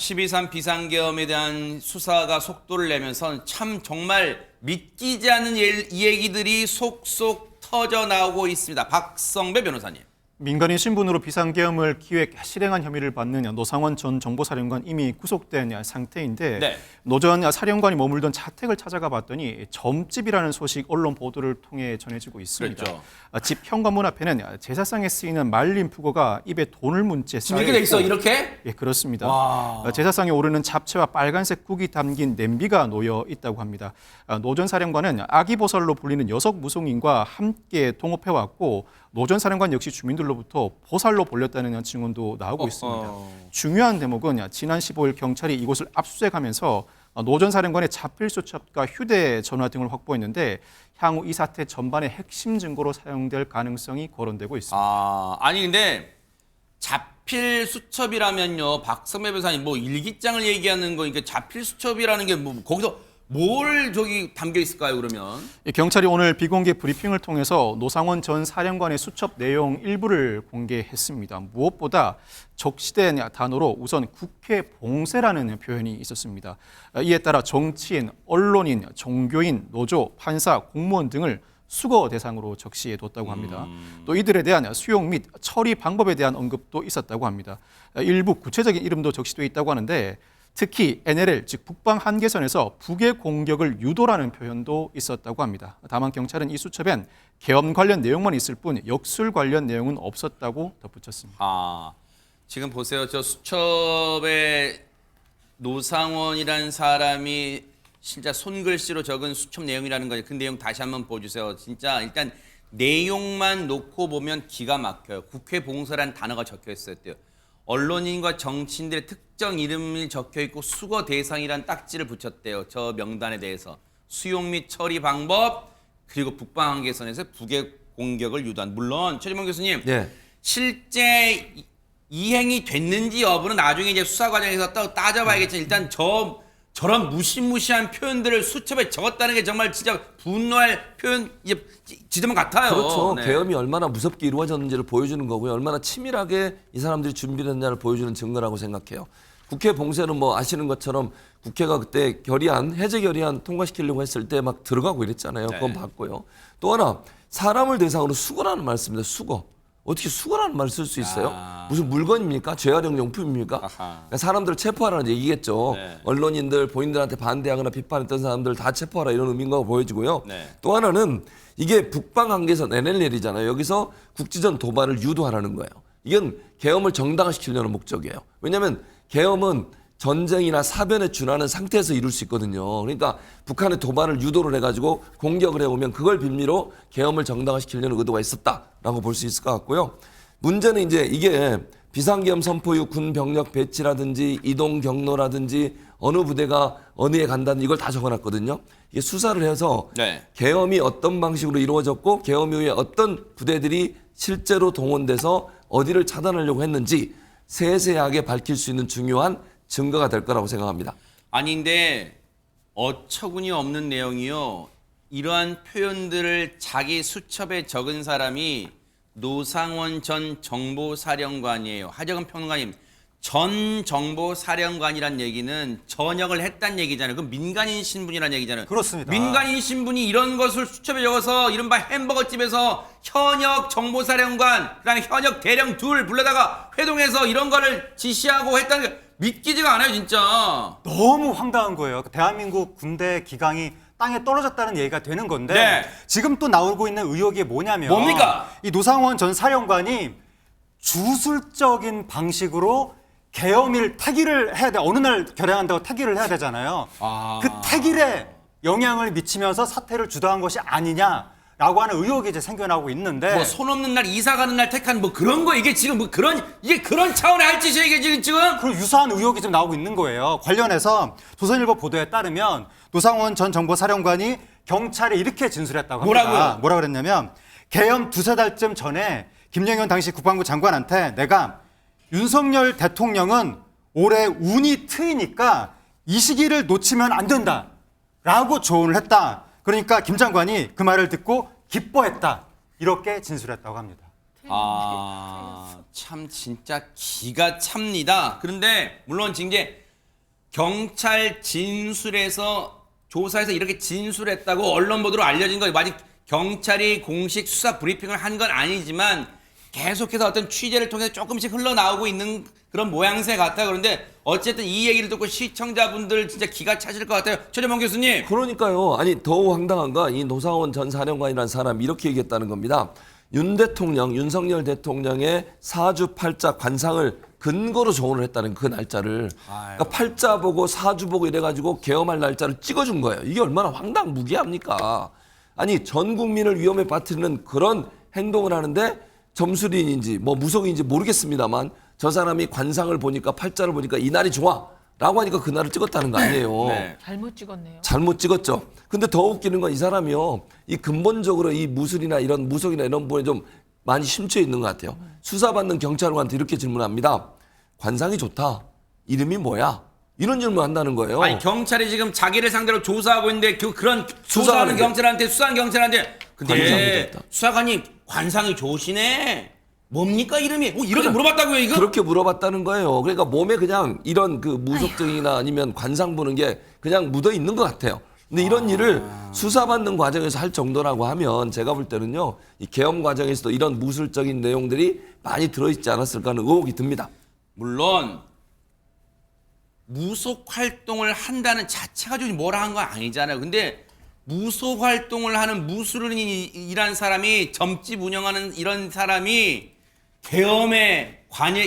12.3 비상계엄에 대한 수사가 속도를 내면서 참 정말 믿기지 않는 이 얘기들이 속속 터져 나오고 있습니다. 박성배 변호사님. 민간인 신분으로 비상계엄을 기획 실행한 혐의를 받는 노상원 전 정보사령관 이미 구속된 상태인데 네. 노 전 사령관이 머물던 자택을 찾아가 봤더니 점집이라는 소식 언론 보도를 통해 전해지고 있습니다. 그렇죠. 집 현관문 앞에는 제사상에 쓰이는 말린 푸거가 입에 돈을 문 채 쌓여 이렇게 돼 있어, 있고, 이렇게? 예, 그렇습니다. 와. 제사상에 오르는 잡채와 빨간색 국이 담긴 냄비가 놓여 있다고 합니다. 노 전 사령관은 아기보살로 불리는 여성 무속인과 함께 동업해왔고 노 전 사령관 역시 주민들로부터 보살로 불렸다는 증언도 나오고 있습니다. 중요한 대목은 지난 15일 경찰이 이곳을 압수수색하면서 노 전 사령관의 자필 수첩과 휴대전화 등을 확보했는데 향후 이 사태 전반의 핵심 증거로 사용될 가능성이 거론되고 있습니다. 아니 근데 자필 수첩이라면요, 박성배 변호사님 뭐 일기장을 얘기하는 거니까 자필 수첩이라는 게 뭐 거기서 뭘 저기 담겨 있을까요, 그러면? 경찰이 오늘 비공개 브리핑을 통해서 노상원 전 사령관의 수첩 내용 일부를 공개했습니다. 무엇보다 적시된 단어로 우선 국회 봉쇄라는 표현이 있었습니다. 이에 따라 정치인, 언론인, 종교인, 노조, 판사, 공무원 등을 수거 대상으로 적시해뒀다고 합니다. 또 이들에 대한 수용 및 처리 방법에 대한 언급도 있었다고 합니다. 일부 구체적인 이름도 적시돼 있다고 하는데 특히 NLL, 즉 북방 한계선에서 북의 공격을 유도라는 표현도 있었다고 합니다. 다만 경찰은 이 수첩엔 계엄 관련 내용만 있을 뿐 역술 관련 내용은 없었다고 덧붙였습니다. 지금 보세요. 저 수첩에 노상원이라는 사람이 진짜 손글씨로 적은 수첩 내용이라는 거죠. 그 내용 다시 한번 보여주세요. 진짜 일단 내용만 놓고 보면 기가 막혀요. 국회 봉쇄라는 단어가 적혀 있어요. 언론인과 정치인들의 특정 이름이 적혀 있고 수거 대상이란 딱지를 붙였대요. 저 명단에 대해서. 수용 및 처리 방법, 그리고 북방 한계선에서 북의 공격을 유도한. 물론 최재명 교수님, 네. 실제 이행이 됐는지 여부는 나중에 이제 수사 과정에서 또 따져봐야겠지만 일단 저런 무시무시한 표현들을 수첩에 적었다는 게 정말 진짜 분노할 표현 지점 같아요. 그렇죠. 네. 계엄이 얼마나 무섭게 이루어졌는지를 보여주는 거고요. 얼마나 치밀하게 이 사람들이 준비를 했냐를 보여주는 증거라고 생각해요. 국회 봉쇄는 뭐 아시는 것처럼 국회가 그때 해제 결의안 통과시키려고 했을 때 막 들어가고 이랬잖아요. 네. 그건 봤고요. 또 하나 사람을 대상으로 수거라는 말 씁니다. 수거. 어떻게 수거라는 말을 쓸 수 있어요? 무슨 물건입니까? 재활용 용품입니까? 그러니까 사람들을 체포하라는 얘기겠죠. 네. 언론인들, 본인들한테 반대하거나 비판했던 사람들 다 체포하라 이런 의미가 보여지고요. 네. 또 하나는 이게 북방 한계선 NLL이잖아요. 여기서 국지전 도발을 유도하라는 거예요. 이건 계엄을 정당화시키려는 목적이에요. 왜냐하면 계엄은 전쟁이나 사변에 준하는 상태에서 이룰 수 있거든요. 그러니까 북한의 도발을 유도를 해가지고 공격을 해오면 그걸 빌미로 계엄을 정당화시키려는 의도가 있었다라고 볼 수 있을 것 같고요. 문제는 이제 이게 비상계엄 선포 이후 군 병력 배치라든지 이동 경로라든지 어느 부대가 어느에 간다는 이걸 다 적어놨거든요. 이게 수사를 해서 네. 계엄이 어떤 방식으로 이루어졌고 계엄 이후에 어떤 부대들이 실제로 동원돼서 어디를 차단하려고 했는지 세세하게 밝힐 수 있는 중요한 증거가 될 거라고 생각합니다. 아닌데 어처구니 없는 내용이요. 이러한 표현들을 자기 수첩에 적은 사람이 노상원 전 정보사령관이에요. 하정은 평론가님, 전 정보사령관이란 얘기는 전역을 했단 얘기잖아요. 그럼 민간인 신분이란 얘기잖아요. 그렇습니다. 민간인 신분이 이런 것을 수첩에 적어서 이른바 햄버거집에서 현역 정보사령관, 그다음에 현역 대령 둘 불러다가 회동해서 이런 거를 지시하고 했다는 게 믿기지가 않아요, 진짜. 너무 황당한 거예요. 대한민국 군대 기강이 땅에 떨어졌다는 얘기가 되는 건데 네. 지금 또 나오고 있는 의혹이 뭐냐면 뭡니까? 이 노상원 전 사령관이 주술적인 방식으로 계엄일 태기를 해야 돼. 어느 날 결행한다고 태기를 해야 되잖아요. 그 태길에 영향을 미치면서 사태를 주도한 것이 아니냐라고 하는 의혹이 이제 생겨나고 있는데 뭐 손 없는 날 이사 가는 날 택한 뭐 그런 거 이게 지금 뭐 이게 그런 차원의 할 짓이에요, 이게 지금? 그 유사한 의혹이 좀 나오고 있는 거예요. 관련해서 조선일보 보도에 따르면 노상원 전 정보사령관이 경찰에 이렇게 진술했다고 합니다. 뭐라고요? 뭐라 그랬냐면 계엄 두세 달쯤 전에 김영현 당시 국방부 장관한테 내가 윤석열 대통령은 올해 운이 트이니까 이 시기를 놓치면 안 된다라고 조언을 했다. 그러니까 김 장관이 그 말을 듣고 기뻐했다. 이렇게 진술했다고 합니다. 참 진짜 기가 찹니다. 그런데 물론 지금 이제 경찰 진술에서 조사에서 이렇게 진술했다고 언론 보도로 알려진 거 아직 경찰이 공식 수사 브리핑을 한 건 아니지만 계속해서 어떤 취재를 통해서 조금씩 흘러나오고 있는 그런 모양새 같아요. 그런데 어쨌든 이 얘기를 듣고 시청자분들 진짜 기가 차실 것 같아요. 최재범 교수님. 그러니까요. 아니 더욱 황당한 건 이 노상원 전 사령관이라는 사람이 이렇게 얘기했다는 겁니다. 윤 대통령, 윤석열 대통령의 사주 팔자 관상을 근거로 조언을 했다는 그 날짜를. 그러니까 팔자 보고 사주 보고 이래가지고 계엄할 날짜를 찍어준 거예요. 이게 얼마나 황당무계합니까? 아니 전 국민을 위험에 빠뜨리는 그런 행동을 하는데 점술인인지 뭐 무속인지 모르겠습니다만 저 사람이 관상을 보니까 팔자를 보니까 이 날이 좋아 라고 하니까 그 날을 찍었다는 거 아니에요. 네. 잘못 찍었네요. 잘못 찍었죠. 근데 더 웃기는 건 이 사람이요. 이 근본적으로 이 무술이나 이런 무속이나 이런 부분에 좀 많이 심취해 있는 것 같아요. 수사받는 경찰관한테 이렇게 질문합니다. 관상이 좋다. 이름이 뭐야? 이런 질문 한다는 거예요. 아니 경찰이 지금 자기를 상대로 조사하고 있는데 그런 수사하는 조사하는 게- 경찰한테 수사하는 경찰한테 관상이 근데 좋다. 수사관이 관상이 좋으시네. 뭡니까 이름이? 뭐 이렇게 물어봤다고요 이거? 그렇게 물어봤다는 거예요. 그러니까 몸에 그냥 이런 그 무속증이나 아니면 관상 보는 게 그냥 묻어 있는 것 같아요. 근데 이런 일을 수사받는 과정에서 할 정도라고 하면 제가 볼 때는요, 이 계엄 과정에서도 이런 무술적인 내용들이 많이 들어있지 않았을까 하는 의혹이 듭니다. 물론 무속 활동을 한다는 자체가 좀 뭐라 한 건 아니잖아요. 근데 무속 활동을 하는 무술인이란 사람이 점집 운영하는 이런 사람이 계엄에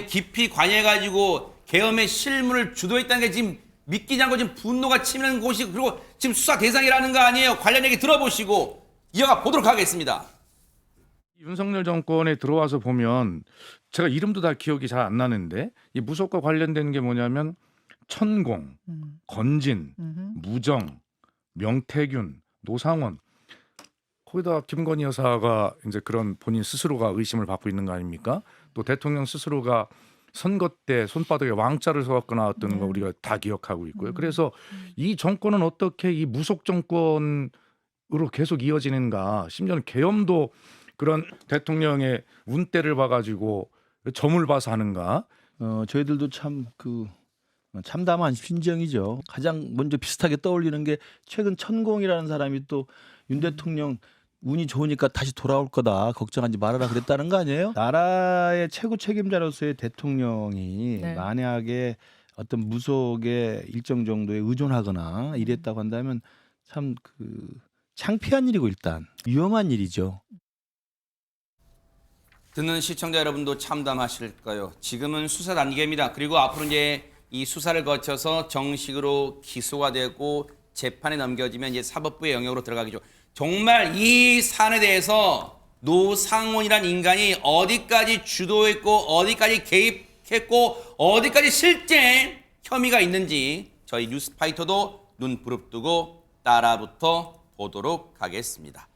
깊이 관여해가지고 계엄의 실무를 주도했다는 게 지금 믿기지 않고 지금 분노가 치미는 곳이 그리고 지금 수사 대상이라는 거 아니에요. 관련 얘기 들어보시고 이어가 보도록 하겠습니다. 윤석열 정권에 들어와서 보면 제가 이름도 다 기억이 잘 안 나는데 이 무속과 관련된 게 뭐냐면 천공, 건진, 무정, 명태균, 노상원 거기다 김건희 여사가 이제 그런 본인 스스로가 의심을 받고 있는 거 아닙니까? 또 대통령 스스로가 선거 때 손바닥에 왕자를 써갖고 나왔던 거 우리가 다 기억하고 있고요. 그래서 이 정권은 어떻게 이 무속 정권으로 계속 이어지는가? 심지어는 계엄도 그런 대통령의 운때를 봐가지고 점을 봐서 하는가? 저희들도 참 참담한 심정이죠. 가장 먼저 비슷하게 떠올리는 게 최근 천공이라는 사람이 또 윤 대통령 운이 좋으니까 다시 돌아올 거다 걱정하지 말아라 그랬다는 거 아니에요? 나라의 최고 책임자로서의 대통령이 네. 만약에 어떤 무속에 일정 정도에 의존하거나 이랬다고 한다면 참 창피한 일이고 일단 위험한 일이죠. 듣는 시청자 여러분도 참담하실까요? 지금은 수사 단계입니다. 그리고 앞으로 이제 이 수사를 거쳐서 정식으로 기소가 되고 재판에 넘겨지면 이제 사법부의 영역으로 들어가겠죠. 정말 이 사안에 대해서 노상원이란 인간이 어디까지 주도했고 어디까지 개입했고 어디까지 실제 혐의가 있는지 저희 뉴스파이터도 눈 부릅뜨고 따라붙어 보도록 하겠습니다.